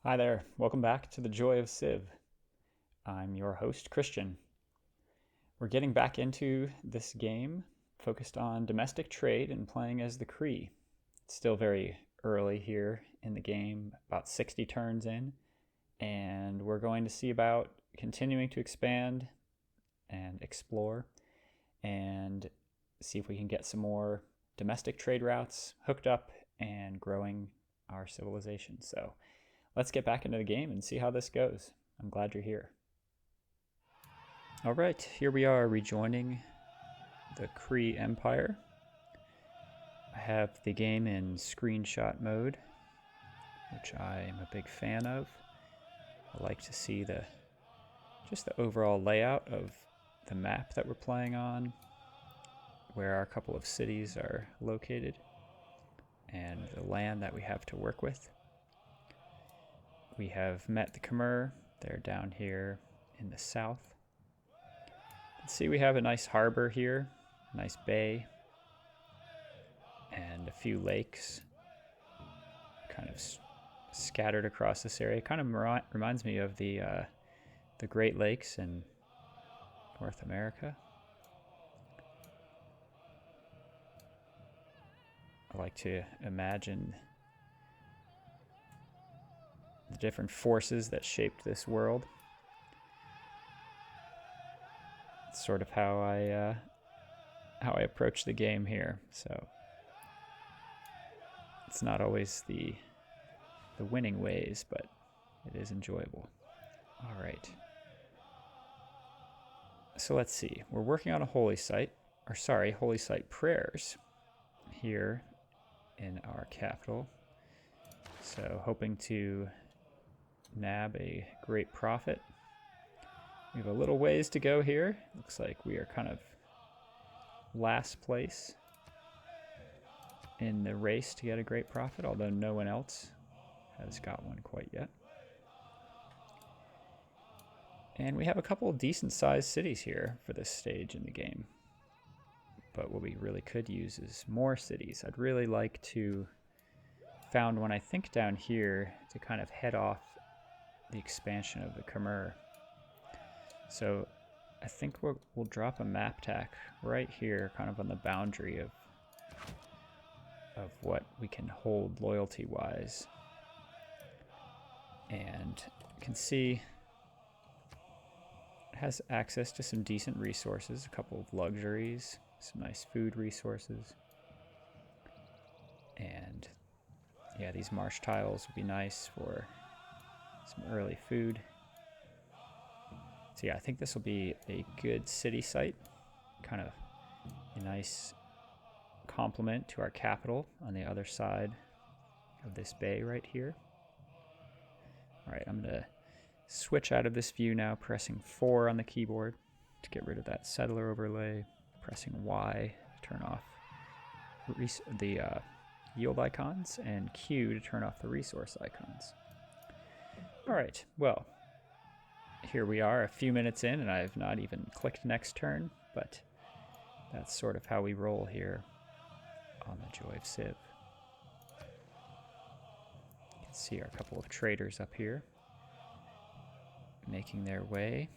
Hi there, welcome back to the Joy of Civ. I'm your host, Christian. We're getting back into this game focused on domestic trade and playing as the Cree. It's still very early here in the game, about 60 turns in, and we're going to see about continuing to expand and explore and see if we can get some more domestic trade routes hooked up and growing our civilization. So let's get back into the game and see how this goes. I'm glad you're here. All right, here we are rejoining the Cree Empire. I have the game in screenshot mode, which I am a big fan of. I like to see just the overall layout of the map that we're playing on, where our couple of cities are located, and the land that we have to work with. We have met the Khmer. They're down here in the south. Let's see, we have a nice harbor here, nice bay, and a few lakes kind of scattered across this area. It kind of reminds me of the Great Lakes in North America. I like to imagine the different forces that shaped this world. It's sort of how I approach the game here. So it's not always the winning ways, but it is enjoyable. All right. So let's see. We're working on a holy site prayers here in our capital. So hoping to nab a great profit. We have a little ways to go here. Looks like we are kind of last place in the race to get a great profit, although no one else has got one quite yet. And we have a couple of decent sized cities here for this stage in the game. But what we really could use is more cities. I'd really like to found one, I think, down here to kind of head off the expansion of the Khmer. So I think we'll drop a map tack right here, kind of on the boundary of what we can hold loyalty-wise. And you can see it has access to some decent resources, a couple of luxuries, some nice food resources. And yeah, these marsh tiles would be nice for some early food. So yeah, I think this will be a good city site, kind of a nice complement to our capital on the other side of this bay right here. All right, I'm gonna switch out of this view now, pressing 4 on the keyboard to get rid of that settler overlay, pressing Y to turn off the yield icons, and Q to turn off the resource icons. All right, well, here we are a few minutes in, and I've not even clicked next turn, but that's sort of how we roll here on the Joy of Civ. You can see our couple of traders up here making their way.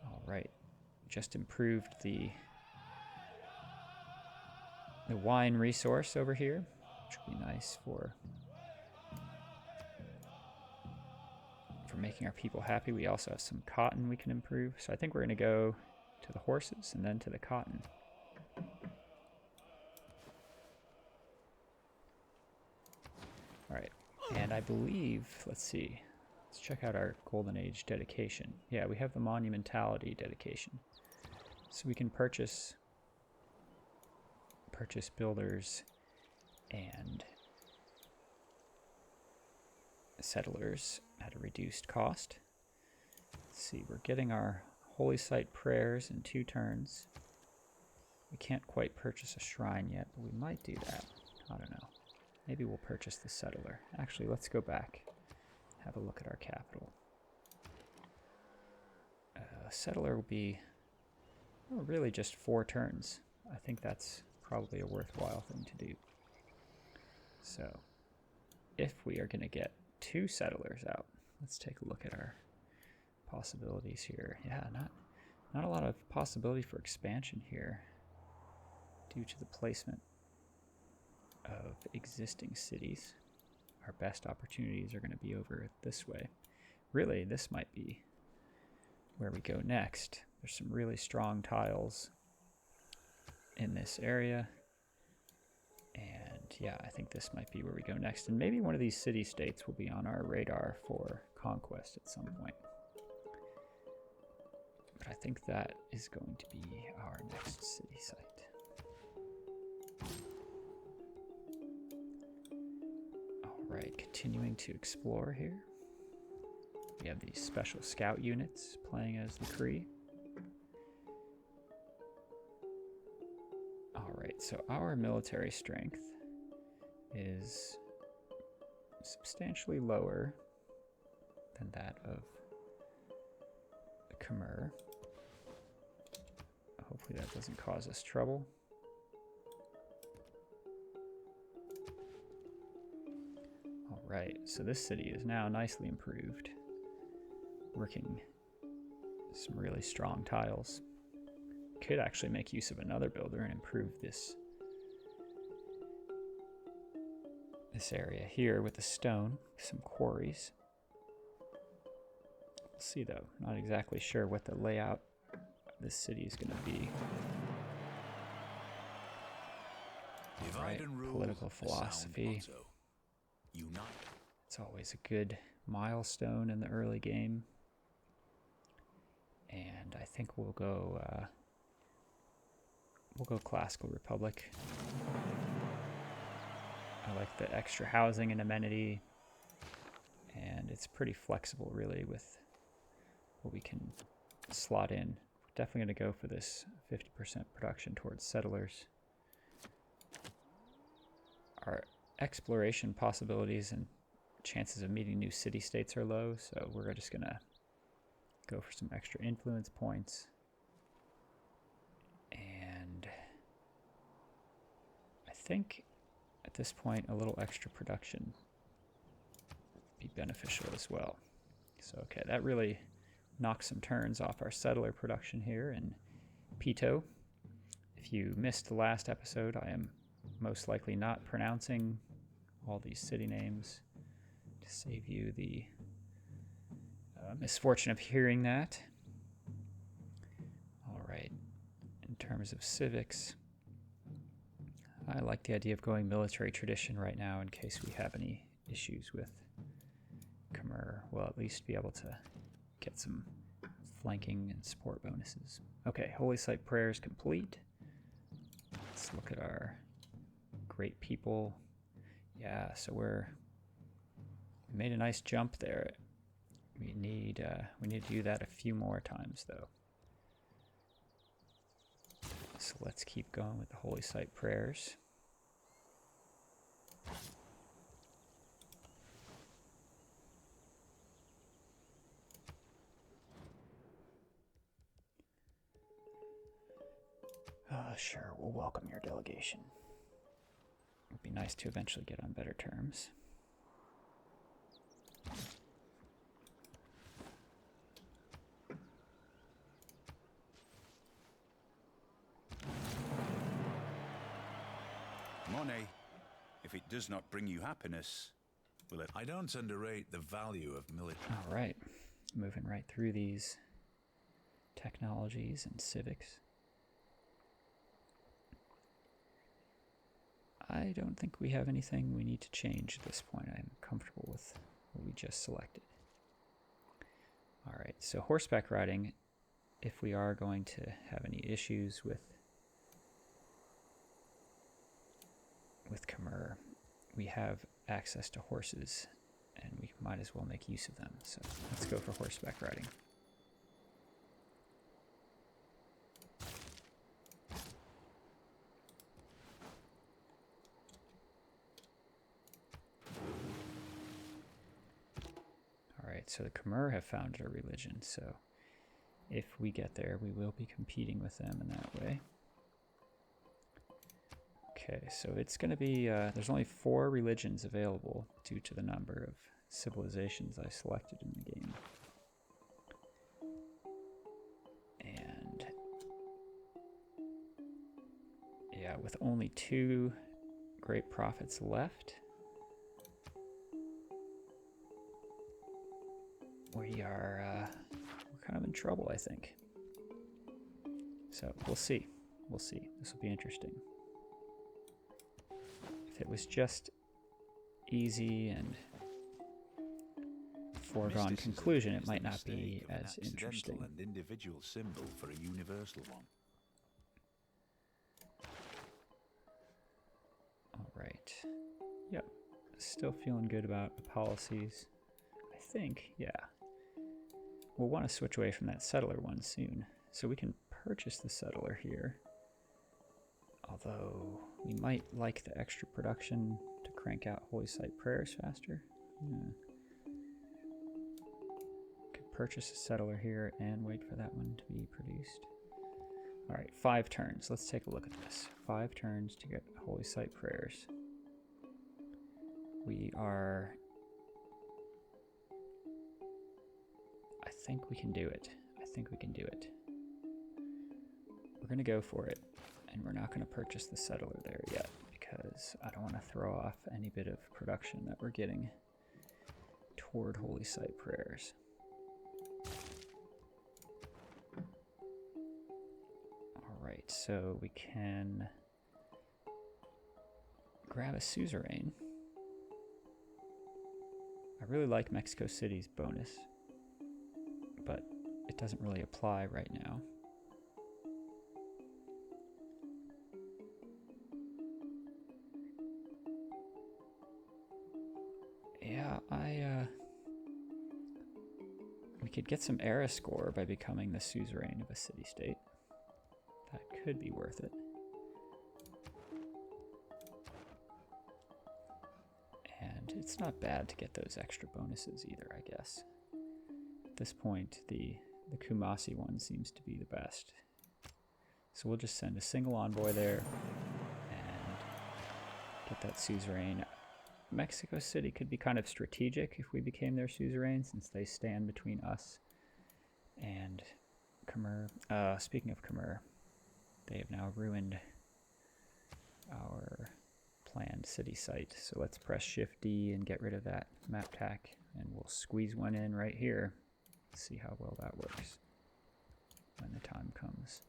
All right, just improved the wine resource over here, which would be nice for making our people happy. We also have some cotton we can improve, so I think we're going to go to the horses and then to the cotton. All right, and I believe, let's check out our Golden Age dedication. Yeah, we have the Monumentality dedication, so we can purchase builders and settlers at a reduced cost. Let's see, we're getting our holy site prayers in 2 turns. We can't quite purchase a shrine yet, but we might do that. I don't know. Maybe we'll purchase the settler. Actually, let's go back, have a look at our capital. Settler will be really just 4 turns. I think that's probably a worthwhile thing to do. So if we are going to get 2 settlers out. Let's take a look at our possibilities here. Yeah, not a lot of possibility for expansion here due to the placement of existing cities. Our best opportunities are going to be over this way. Really, this might be where we go next. There's some really strong tiles in this area. And yeah, I think this might be where we go next. And maybe one of these city-states will be on our radar for conquest at some point. But I think that is going to be our next city site. All right, continuing to explore here. We have these special scout units playing as the Cree. All right, so our military strength is substantially lower than that of the Khmer. Hopefully that doesn't cause us trouble. All right, so this city is now nicely improved, working some really strong tiles. Could actually make use of another builder and improve this area here with the stone, some quarries. We'll see though, not exactly sure what the layout of this city is going to be. Right, political philosophy. It's always a good milestone in the early game. And I think we'll go Classical Republic. I like the extra housing and amenity, and it's pretty flexible really with what we can slot in. Definitely going to go for this 50% production towards settlers. Our exploration possibilities and chances of meeting new city-states are low, so we're just going to go for some extra influence points. And I think at this point a little extra production would be beneficial as well. So okay, that really knocks some turns off our settler production here in Pito. If you missed the last episode, I am most likely not pronouncing all these city names to save you the misfortune of hearing that. All right, in terms of civics, I like the idea of going military tradition right now in case we have any issues with Khmer. We'll at least be able to get some flanking and support bonuses. Okay, Holy Site prayer is complete. Let's look at our great people. Yeah, so we made a nice jump there. We need to do that a few more times though. So let's keep going with the Holy Site prayers. Sure, we'll welcome your delegation. It'd be nice to eventually get on better terms. Money, if it does not bring you happiness, will it? I don't underrate the value of military. All right, moving right through these technologies and civics. I don't think we have anything we need to change at this point. I'm comfortable with what we just selected. All right, so horseback riding, if we are going to have any issues with Khmer, we have access to horses and we might as well make use of them. So let's go for horseback riding. So the Khmer have founded a religion, so if we get there, we will be competing with them in that way. Okay, so it's going to be, there's only 4 religions available due to the number of civilizations I selected in the game. And yeah, with only 2 great prophets left, we're kind of in trouble, I think. So we'll see. We'll see. This will be interesting. If it was just easy and foregone conclusion, it might not be as interesting. And individual symbol for a universal one. All right. Yep. Still feeling good about the policies. I think, yeah. We'll want to switch away from that settler one soon. So we can purchase the settler here. Although we might like the extra production to crank out holy site prayers faster. Yeah. Could purchase a settler here and wait for that one to be produced. All right, 5 turns. Let's take a look at this. 5 turns to get holy site prayers. We are... I think we can do it. I think we can do it. We're going to go for it. And we're not going to purchase the settler there yet because I don't want to throw off any bit of production that we're getting toward holy site prayers. All right, so we can grab a suzerain. I really like Mexico City's bonus, but it doesn't really apply right now. Yeah, we could get some era score by becoming the suzerain of a city-state. That could be worth it. And it's not bad to get those extra bonuses either, I guess. At this point, the Kumasi one seems to be the best. So we'll just send a single envoy there and get that suzerain. Mexico City could be kind of strategic if we became their suzerain, since they stand between us and Khmer. Speaking of Khmer, they have now ruined our planned city site. So let's press Shift D and get rid of that map tack, and we'll squeeze one in right here. See how well that works when the time comes.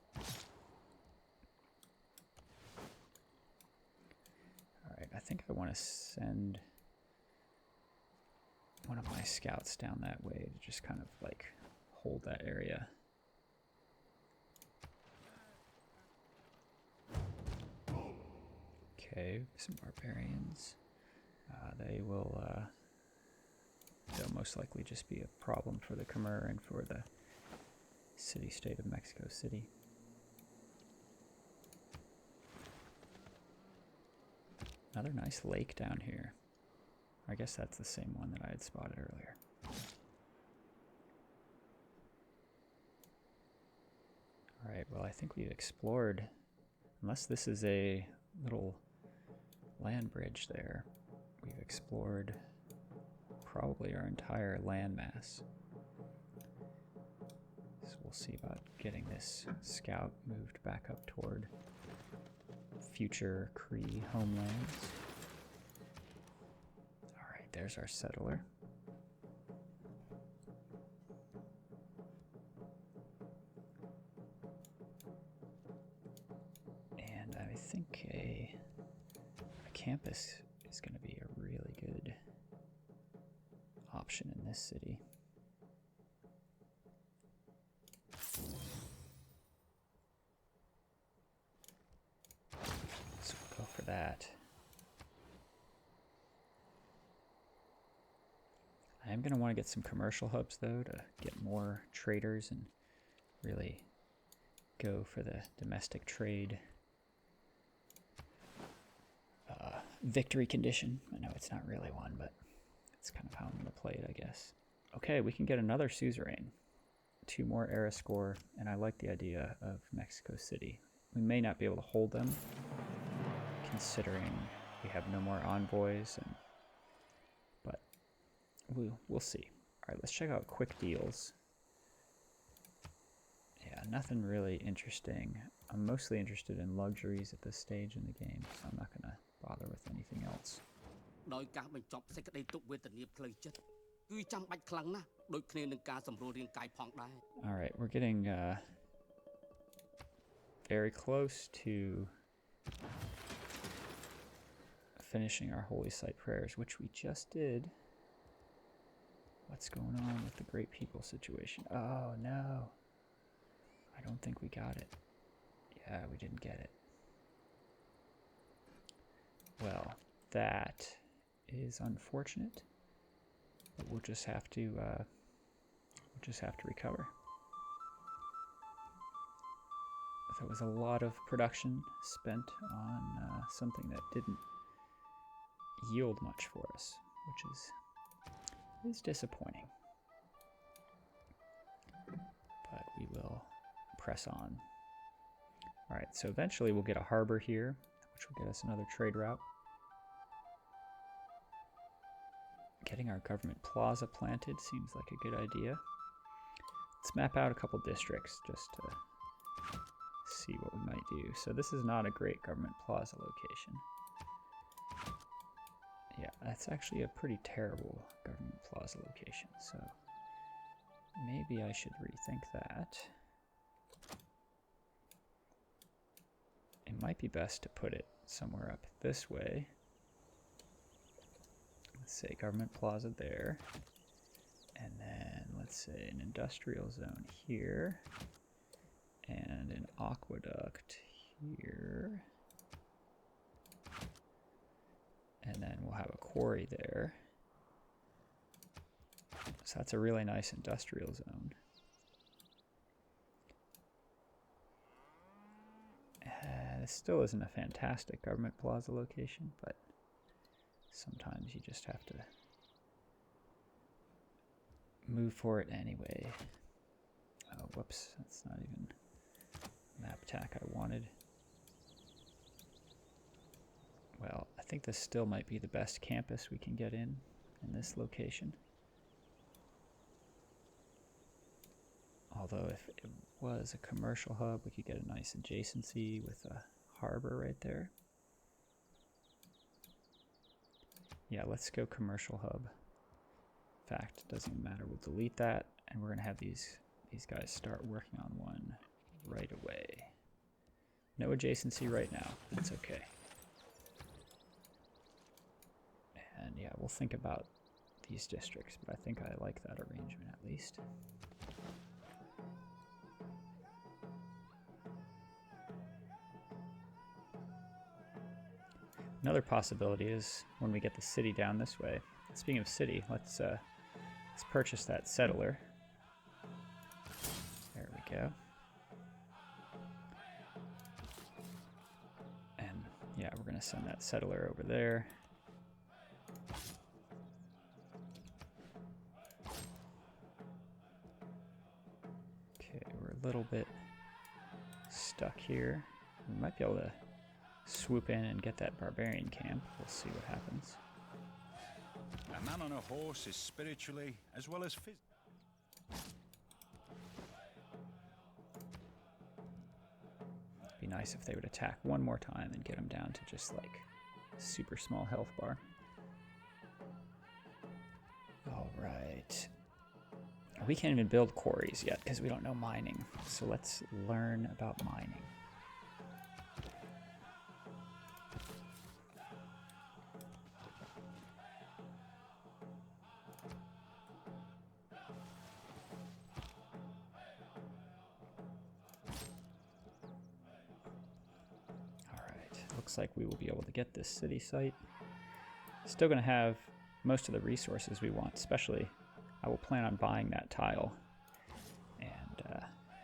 Alright, I think I want to send one of my scouts down that way to just kind of like hold that area. Okay, some barbarians. They'll most likely just be a problem for the Khmer and for the city-state of Mexico City. Another nice lake down here. I guess that's the same one that I had spotted earlier. Alright, well I think we've explored, unless this is a little land bridge there, we've explored probably our entire landmass. So we'll see about getting this scout moved back up toward future Cree homelands. Alright, there's our settler. And I think a campus is going to be a really good option in this city. So we'll go for that. I am going to want to get some commercial hubs though to get more traders and really go for the domestic trade victory condition. I know it's not really one, but it's kind of how I'm going to play it, I guess. Okay, we can get another suzerain. 2 more era score, and I like the idea of Mexico City. We may not be able to hold them, considering we have no more envoys, but we'll see. All right, let's check out quick deals. Yeah, nothing really interesting. I'm mostly interested in luxuries at this stage in the game, so I'm not going to bother with anything else. Alright, we're getting very close to finishing our holy site prayers, which we just did. What's going on with the great people situation? Oh no, I don't think we got it. Yeah, we didn't get it. Well, that is unfortunate, but we'll just have to recover. That was a lot of production spent on something that didn't yield much for us, which is disappointing. But we will press on. All right, so eventually we'll get a harbor here, which will get us another trade route. Getting our government plaza planted seems like a good idea. Let's map out a couple districts just to see what we might do. So this is not a great government plaza location. Yeah, that's actually a pretty terrible government plaza location, so maybe I should rethink that. It might be best to put it somewhere up this way. Let's say government plaza there. And then let's say an industrial zone here. And an aqueduct here. And then we'll have a quarry there. So that's a really nice industrial zone. This still isn't a fantastic government plaza location, but sometimes you just have to move for it anyway. Oh, whoops, that's not even map tack I wanted. Well, I think this still might be the best campus we can get in this location. Although if it was a commercial hub, we could get a nice adjacency with a harbor right there. Yeah, let's go commercial hub. In fact, it doesn't even matter. We'll delete that, and we're going to have these guys start working on one right away. No adjacency right now. That's okay. And yeah, we'll think about these districts, but I think I like that arrangement at least. Another possibility is when we get the city down this way. Speaking of city, let's purchase that settler. There we go. And yeah, we're going to send that settler over there. Okay, we're a little bit stuck here. We might be able to swoop in and get that barbarian camp. We'll see what happens. A man on a horse is spiritually as well as physically. It'd be nice if they would attack one more time and get him down to just like super small health bar. All right. We can't even build quarries yet because we don't know mining. So let's learn about mining. Looks like we will be able to get this city site. Still going to have most of the resources we want, especially I will plan on buying that tile. And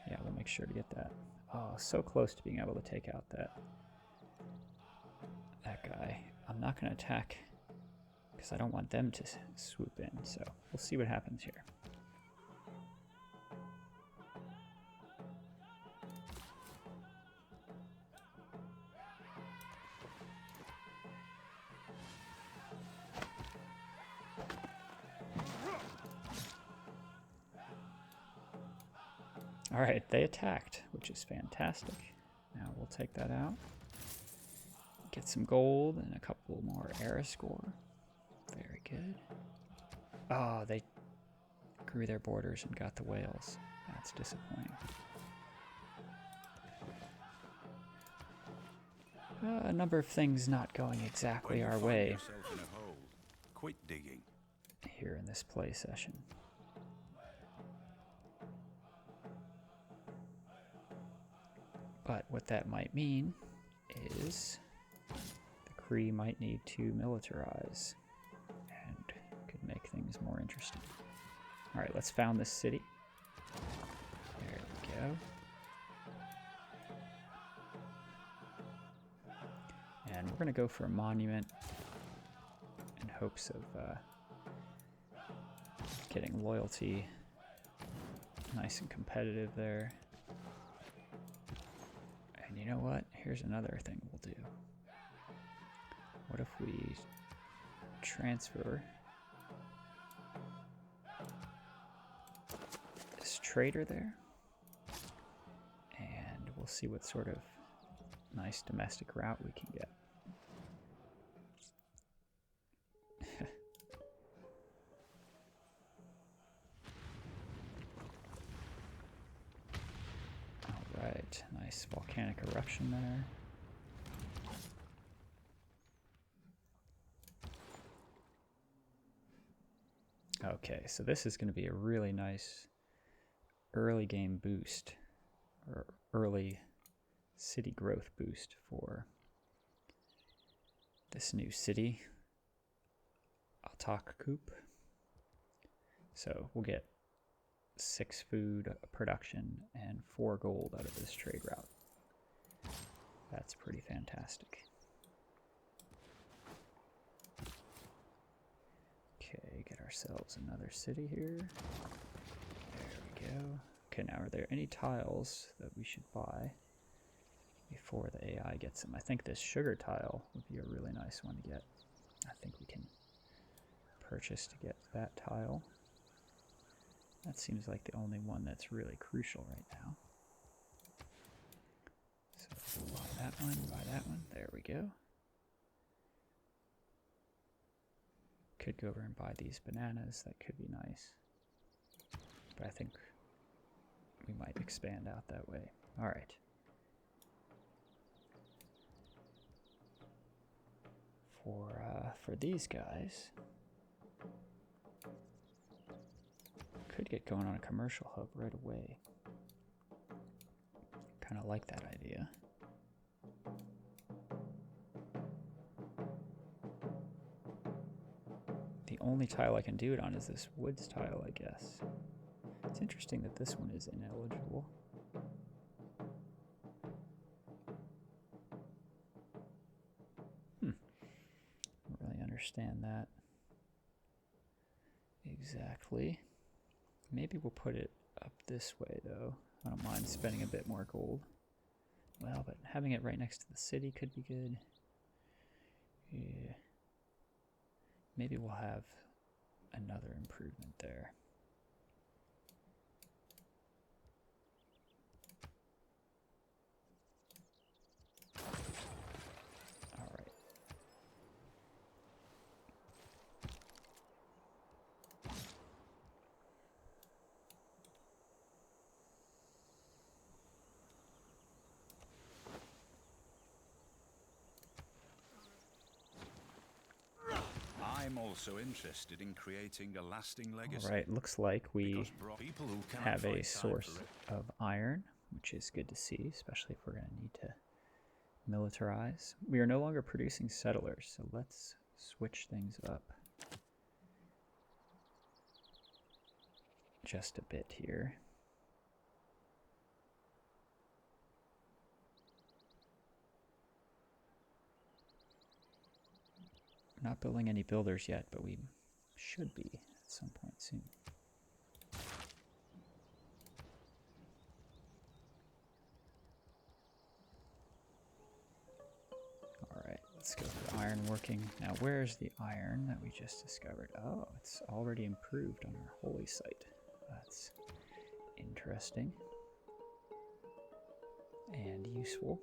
yeah, we'll make sure to get that. Oh, so close to being able to take out that guy. I'm not going to attack because I don't want them to swoop in, so we'll see what happens here. All right, they attacked, which is fantastic. Now we'll take that out. Get some gold and a couple more era score. Very good. Oh, they grew their borders and got the whales. That's disappointing. A number of things not going exactly our way quit digging here in this play session. But what that might mean is the Cree might need to militarize and could make things more interesting. All right, let's found this city. There we go. And we're going to go for a monument in hopes of getting loyalty nice and competitive there. And you know what? Here's another thing we'll do. What if we transfer this trader there? And we'll see what sort of nice domestic route we can get. Alright, nice volcanic eruption there. Okay, so this is going to be a really nice early game boost, or early city growth boost for this new city, Coop. So we'll get 6 food production and 4 gold out of this trade route. That's pretty fantastic. Okay, get ourselves another city here. There we go. Okay, now are there any tiles that we should buy before the AI gets them? I think this sugar tile would be a really nice one to get. I think we can purchase to get that tile. That seems like the only one that's really crucial right now. So buy that one. There we go. Could go over and buy these bananas. That could be nice. But I think we might expand out that way. All right. For these guys, could get going on a commercial hub right away. Kind of like that idea. The only tile I can do it on is this woods tile, I guess. It's interesting that this one is ineligible. Don't really understand that exactly. Maybe we'll put it up this way, though. I don't mind spending a bit more gold. Well, but having it right next to the city could be good. Yeah. Maybe we'll have another improvement there. All right. I'm also interested in creating a lasting legacy. All right, looks like we people who cannot have a find time source for of iron, which is good to see, especially if we're going to need to militarize. We are no longer producing settlers, so let's switch things up just a bit here. We're not building any builders yet, but we should be at some point soon. Alright, let's go for the iron working. Now where's the iron that we just discovered? Oh, it's already improved on our holy site. That's interesting. and useful.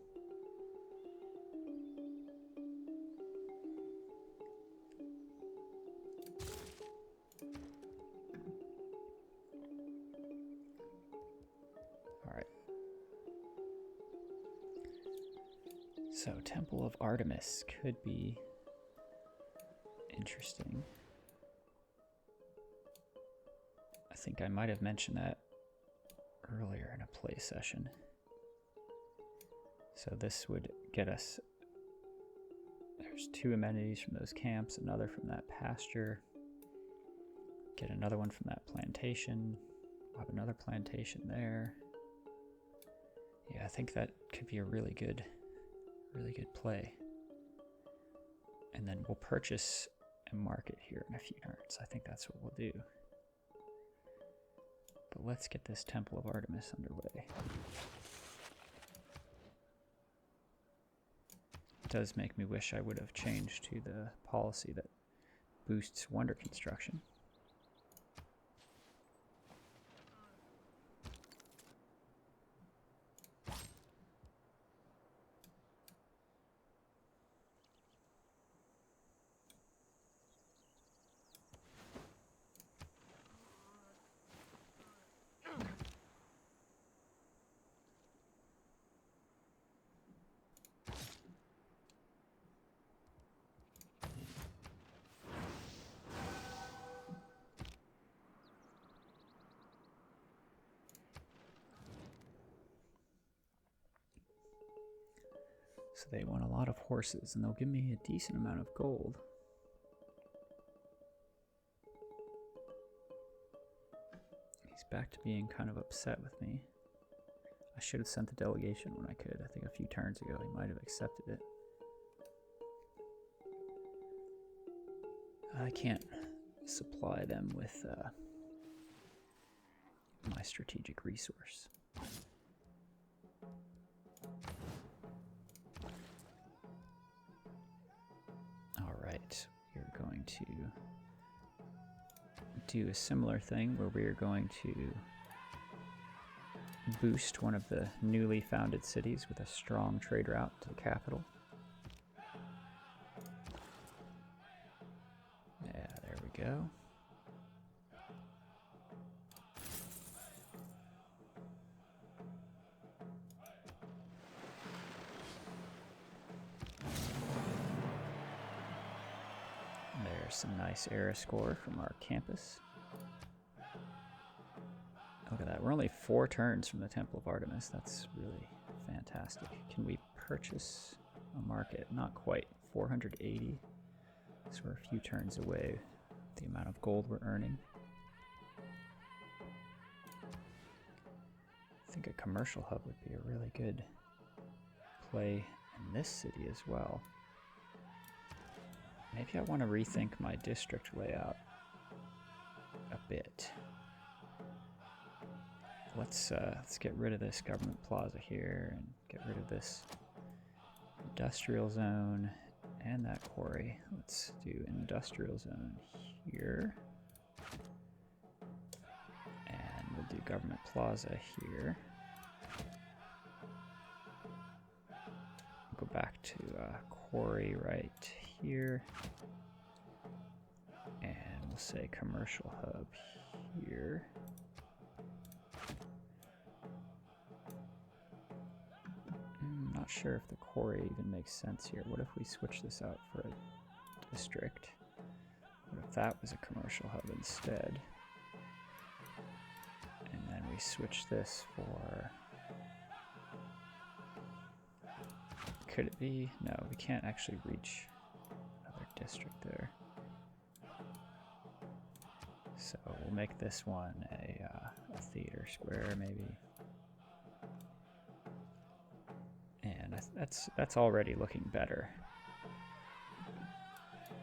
So Temple of Artemis could be interesting. I think I might have mentioned that earlier in a play session. So this would get us, there's 2 amenities from those camps, another from that pasture, get another one from that plantation, we'll have another plantation there. Yeah, I think that could be a really good play. And then we'll purchase and market here in a few turns. I think that's what we'll do. But let's get this Temple of Artemis underway. It does make me wish I would have changed to the policy that boosts wonder construction. So they want a lot of horses, and they'll give me a decent amount of gold. He's back to being kind of upset with me. I should have sent the delegation when I could. I think a few turns ago he might have accepted it. I can't supply them with my strategic resource. We're going to do a similar thing where we are going to boost one of the newly founded cities with a strong trade route to the capital. Yeah, there we go. Some nice era score from our campus. Look at that. We're only 4 turns from the Temple of Artemis. That's really fantastic. Can we purchase a market? Not quite. 480. So we're a few turns away with the amount of gold we're earning. I think a commercial hub would be a really good play in this city as well. Maybe I want to rethink my district layout a bit. Let's get rid of this government plaza here and get rid of this industrial zone and that quarry. Let's do industrial zone here. And we'll do government plaza here. Go back to quarry right here, and we'll say commercial hub here. I'm not sure if the quarry even makes sense here. What if we switch this out for a district? What if that was a commercial hub instead? And then we switch this for... Could it be? No, we can't actually reach district there. So we'll make this one a theater square maybe. And that's already looking better.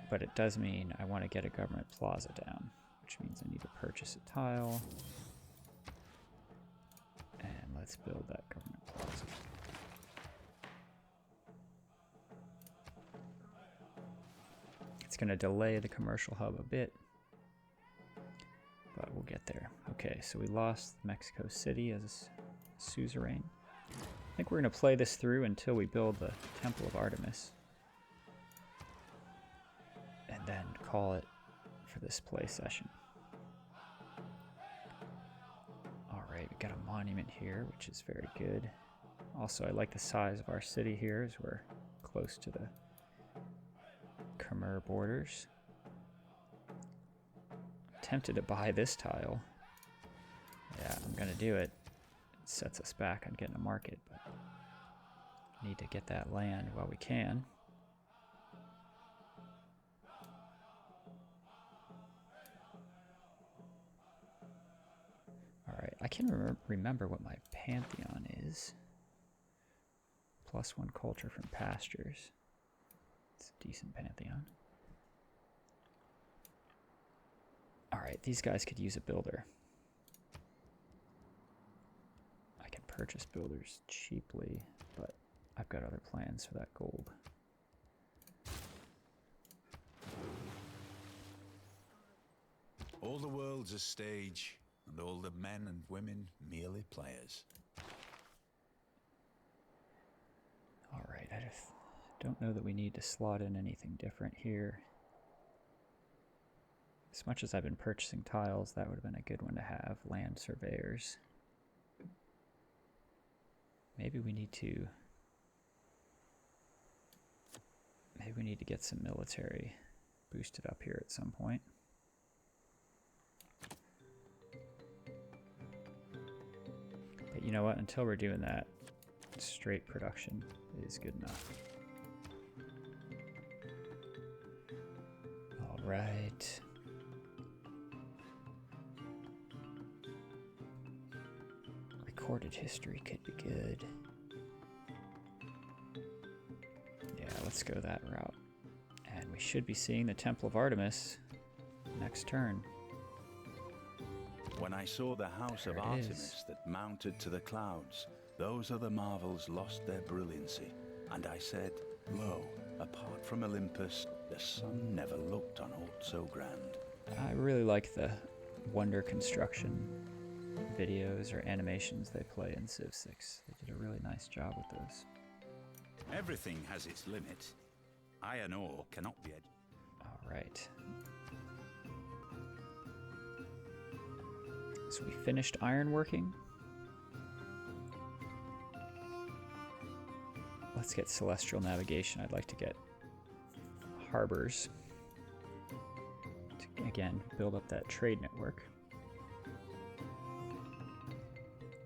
But it does mean I want to get a government plaza down, which means I need to purchase a tile. And let's build that government plaza. It's going to delay the commercial hub a bit, but we'll get there. Okay, so we lost Mexico City as a suzerain. I think we're going to play this through until we build the Temple of Artemis. And then call it for this play session. Alright, we got a monument here, which is very good. Also, I like the size of our city here as we're close to the Khmer borders. I'm tempted to buy this tile. Yeah, I'm going to do it. It sets us back on getting a market, but need to get that land while we can. Alright, I can remember what my pantheon is. +1 culture from pastures. It's a decent pantheon. Alright, these guys could use a builder. I can purchase builders cheaply, but I've got other plans for that gold. All the world's a stage, and all the men and women merely players. Alright, I just don't know that we need to slot in anything different here. As much as I've been purchasing tiles, that would have been a good one to have. Land surveyors. Maybe we need to get some military boosted up here at some point. But you know what? Until we're doing that, straight production is good enough. All right. Recorded history could be good. Yeah, let's go that route. And we should be seeing the Temple of Artemis next turn. When I saw the house of Artemis that mounted to the clouds, those other marvels lost their brilliancy. And I said, lo, apart from Olympus, the sun never looked on aught so grand. I really like the wonder construction videos or animations they play in Civ 6. They did a really nice job with those. Everything has its limit. Iron ore cannot be All right. So we finished ironworking. Let's get celestial navigation. I'd like to get harbors to, again, build up that trade network.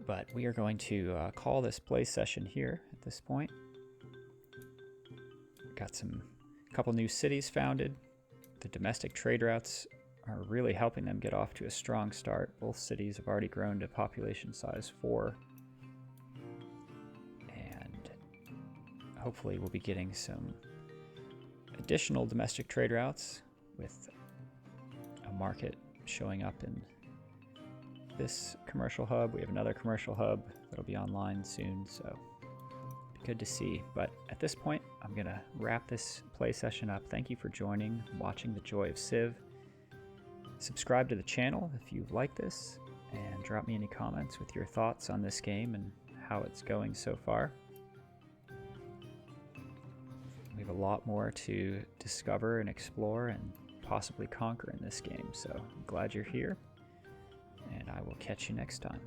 But we are going to call this play session here at this point. Got a couple new cities founded. The domestic trade routes are really helping them get off to a strong start. Both cities have already grown to population size 4. And hopefully we'll be getting some additional domestic trade routes with a market showing up in this commercial hub. We have another commercial hub that'll be online soon, so good to see. But at this point, I'm going to wrap this play session up. Thank you for joining, watching the Joy of Civ. Subscribe to the channel if you like this, and drop me any comments with your thoughts on this game and how it's going so far. We have a lot more to discover and explore and possibly conquer in this game, so I'm glad you're here, and I will catch you next time.